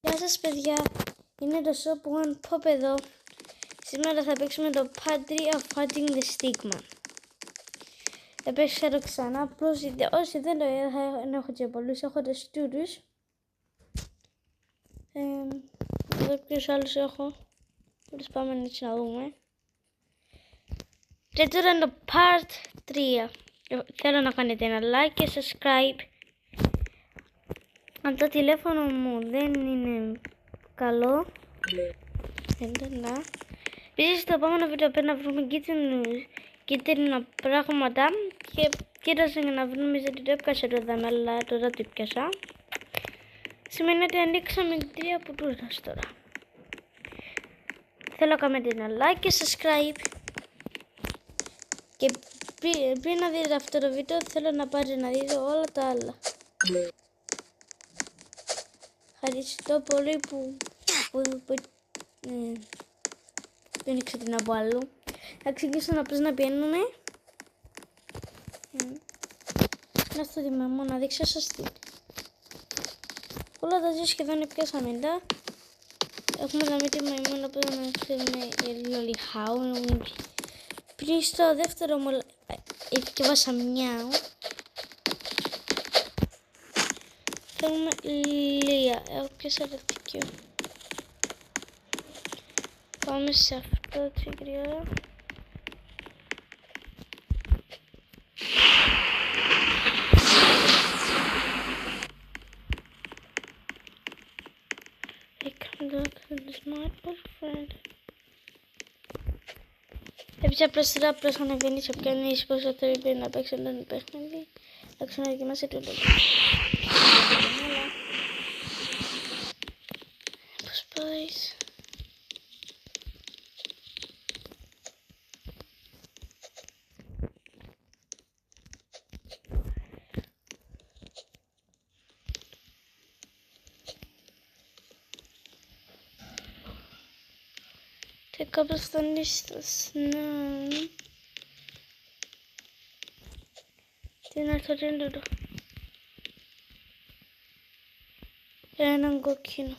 Γεια σας παιδιά, είναι το Shop One Pop εδώ. Σήμερα θα παίξουμε το Padre of Fighting the Stigma. Έπαιξα το ξανά, απλώς όσοι δεν το είδα, έχω και πολλούς, έχω το Studus. Εδώ ποιος άλλος έχω, let's πάμε έτσι να δούμε. Και τώρα είναι το Part 3. Θέλω να κάνετε ένα like και subscribe. Αν το τηλέφωνο μου δεν είναι καλό, επίσης στο επόμενο βίντεο πρέπει να βρούμε κίτρινα πράγματα και κοίταζα να βρούμε, γιατί το έπιασα το δάμε, αλλά τώρα το πιάσα. Σημαίνει ότι ανοίξαμε 3 πουτούζας τώρα. Θέλω να κάνετε ένα like και subscribe. Και πριν να δείτε αυτό το βίντεο θέλω να πάτε να δείτε όλα τα άλλα. Ευχαριστώ πολύ που δεν ήξερα τι να πω άλλο. Θα ξεκινήσω απλώς να πιένουμε. Να στο δημιουργώ να δείξω σας τι. Όλα τα δύο σχεδόν πιάσαμε μετά. Έχουμε να μην τη μαϊμούνα που να ξέρουμε λολιχάου. Πριν στο δεύτερο μου έβασα μιάου. Θέλουμε λία. Έχω πιάσα ρευτικείο. Πάμε σε αυτό το γρήγορα. Επίσης απλώς ανεβαίνει σε ποιον πόσο θέλει να παίξει τον παιχνίδι. Θα ξαναδοκιμάσει το λόγο. Πώς πάει. Και κάπως φτάνει στο σνάου. Τι είναι αυτό, τι είναι το. Έναν κόκκινο.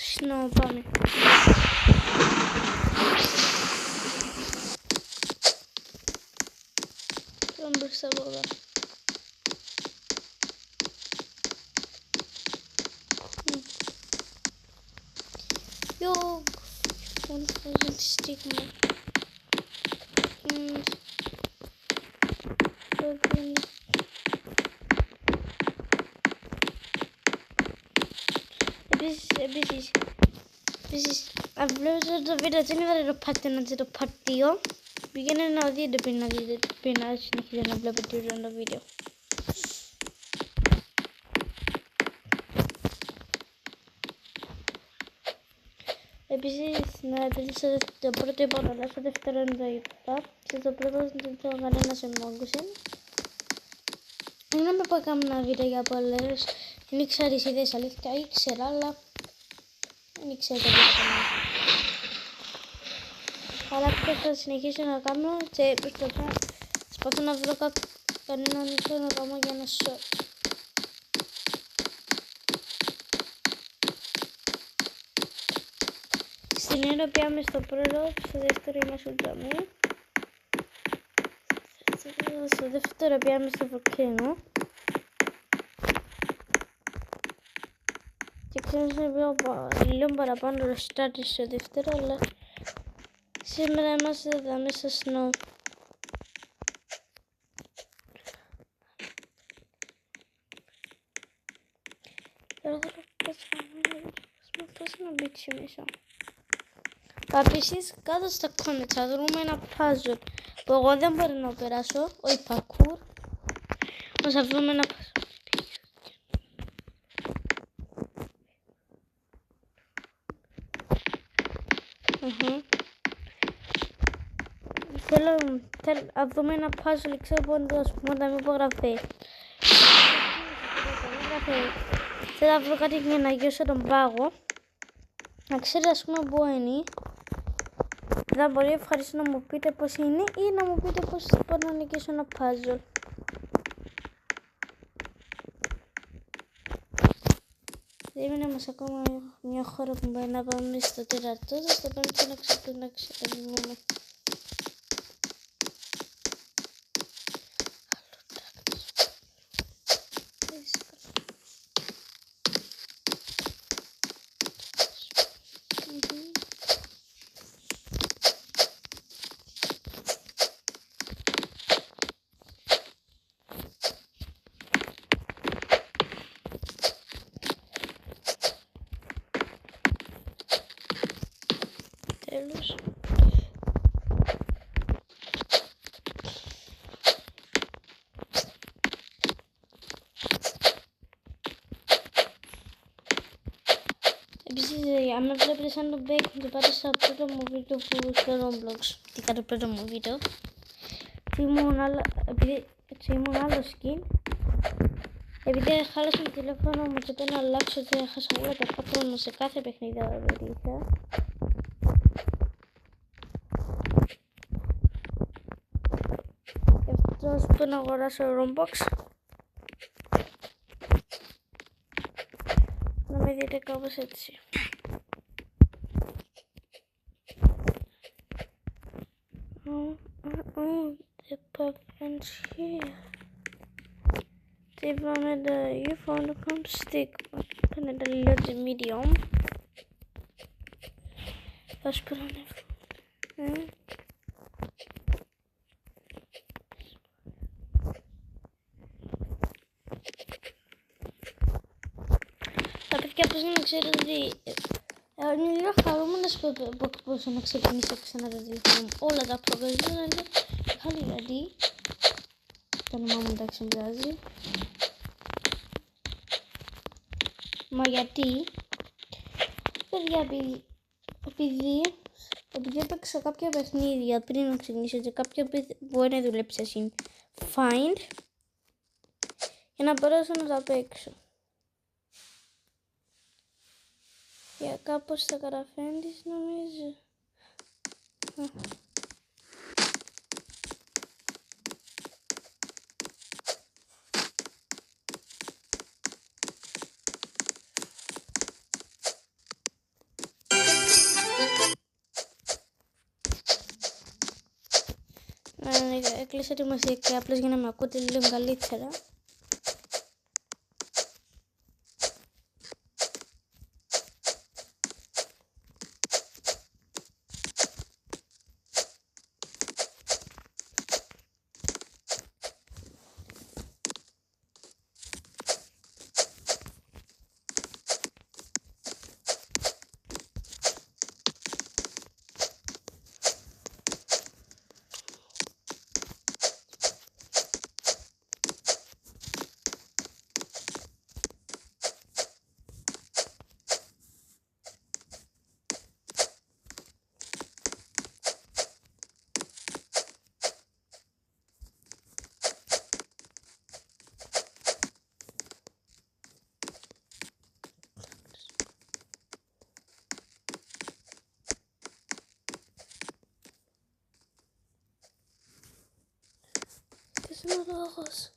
Σνάου, πάμε. Πάμε μπροστά από εδώ. Yo, one thousand stigma. Επίσης, αν βλέπετε το βίντεο δεν είδατε το part 1 και το part 2, πήγαινε να δείτε πριν να συνεχίσετε να βλέπετε όλο το βίντεο. Επίσης, να επίσης το πρώτο είπα όλα, στο δεύτερο είναι το είπα, και το πρώτο δεν θέλω κανένας με μόγκουσε. Δεν με πω κάνα βίντεο για πολλές, δεν ήξερα τις ιδέες αλήθεια, ήξερα, αλλά δεν ήξερα το βίντεο. Αλλά πια θα συνεχίσω να κάνω και προσπαθώ να βρω κανέναν ήθελο να κάνω για ένα short. Στην ένα πιάμε στο πρώτο, στο δεύτερο είμαστε ουλτραμί. Στο δεύτερο πιάμε στο βοκένο. Και ξέρω να λίγο παραπάνω το στάτι στο δεύτερο, αλλά σήμερα είμαστε εδώ μέσα στο snow. Τώρα θα προσπαθήσω να μπήξει μέσα. Επίσης κάτω στα comments θα βρούμε ένα puzzle που εγώ δεν μπορώ να περάσω, όχι parkour. Όμως θα βρούμε ένα puzzle. Θέλω να δούμε ένα puzzle, ξέρω πού να το πούμε, να μην υπογραφεί. θέλω να βρω κάτι για να γιώσω τον πάγο. Να ξέρετε ας πούμε που είναι. Θα μπορεί ευχαριστώ να μου πείτε πώς είναι ή να μου πείτε πώς μπορώ να νικήσω ένα puzzle. Έμεινε μας ακόμα μια χώρα που μπορεί να πάμε στο τέταρτο, στο πέμπτο να ξεκινούμε. Τέλος. Επίσης, άμα βλέπετε σαν το Bake, το πάτε στο πρώτο μου βίντεο που στο Roblox. Τι κάνω πρώτο μου βίντεο. Έτσι ήμουν άλλο skin. Επειδή χάλασα το τηλέφωνο μου και πρέπει να αλλάξω και έχασα όλα τα πάτρωμα σε κάθε παιχνίδι αγορήσα. Γι' αυτό πρέπει να αγοράσω Roblox. Να με δείτε κάπως έτσι. The puppets here. They found you found a comp stick. Can I load the medium? Let's put on it. Τα παιδιά πώς να ξέρω ότι είναι λίγο χαρούμενος που μπορούσα να ξεκινήσω ξανά το τηλέφωνο μου. Όλα τα προγράμματα είναι χάλι γιατί το όνομά μου εντάξει μοιάζει. Μα γιατί παιδιά επειδή έπαιξα κάποια παιχνίδια πριν να ξεκινήσω και κάποια μπορεί να δουλέψει στην Find για να μπορέσω να τα παίξω. Για κάπως θα καταφέρνεις νομίζω. Έκλεισα τη μουσική απλώς για να με ακούτε λίγο καλύτερα. Ποιος είναι ο λόγος?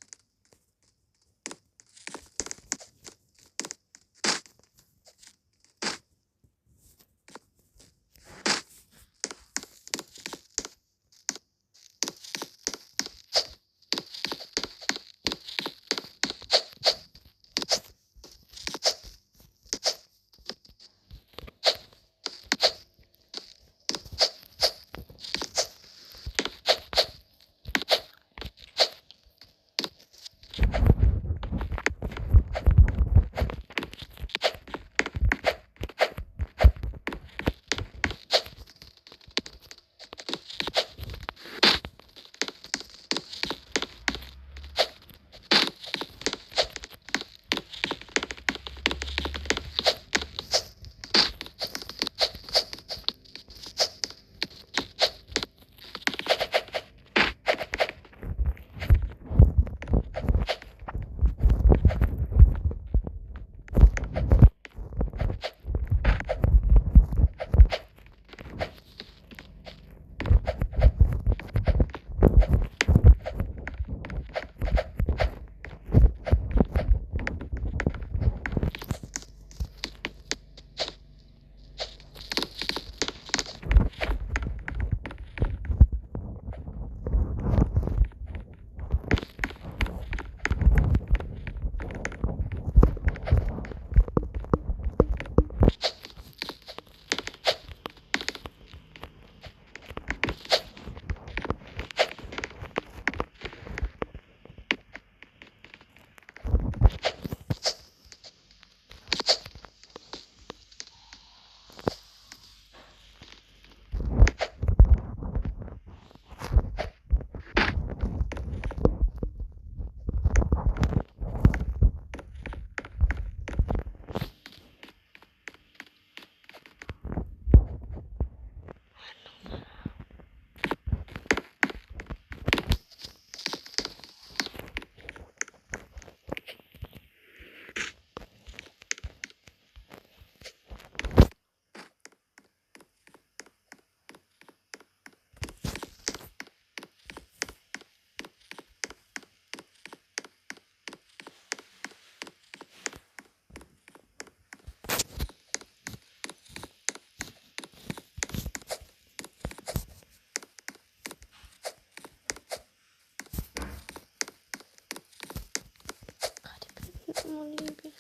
μου λείπει.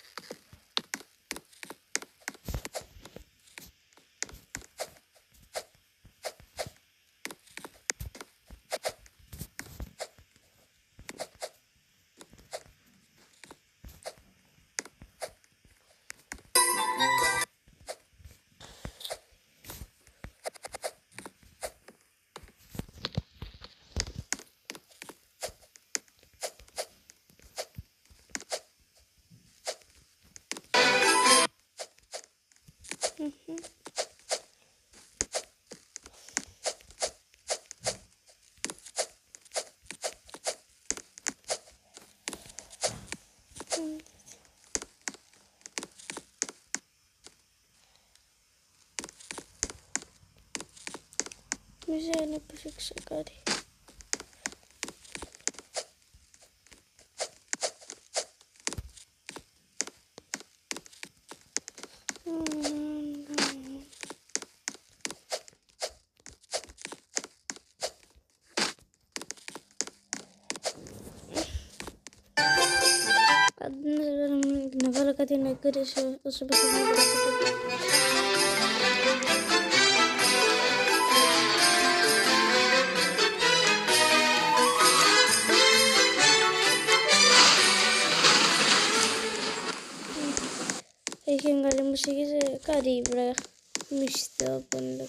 Νομίζω είναι που φίξα κάτι. Να βάλω κάτι να κρίσω όσο πεθαίνω. Έχει καλή μουσική σε κάτι βρε μισθό πόντος.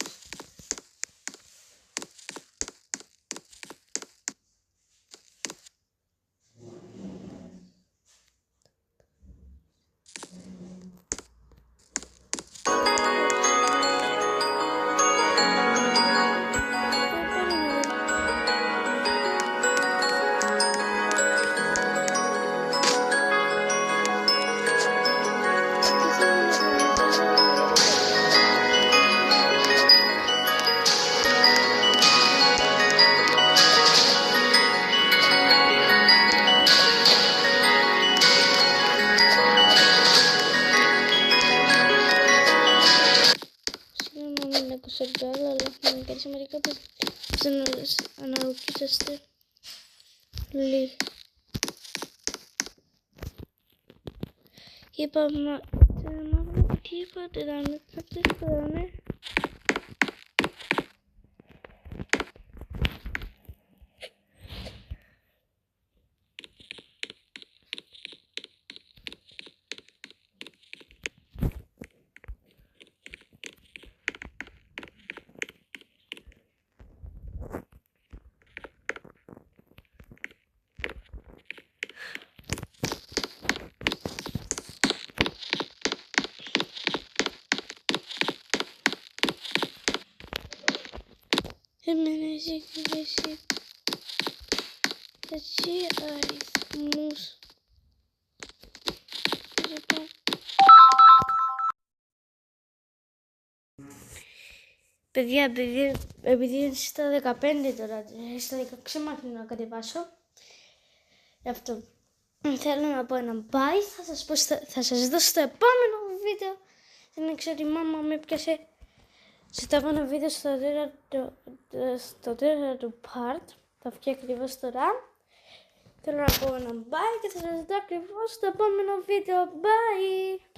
Αλλά μην κάνει μερικά που αναλογίζεστε λίγοι. Είπαμε τι είπατε να μην κατέφερανε. Εμένα εσύ και εσύ αριθμούς. Παιδιά, επειδή είναι στα 15 τώρα, στα 16 μάθημα να κατεβάσω. Γι' αυτό θέλω να πω ένα bye, θα σας δώσω στο επόμενο βίντεο. Δεν ξέρω, η μάμα με έπιασε στο επόμενο βίντεο στο τέταρτο part. Θα βγει ακριβώς τώρα. Θέλω να πω ένα bye και θα σας δω ακριβώς στο επόμενο βίντεο. Bye!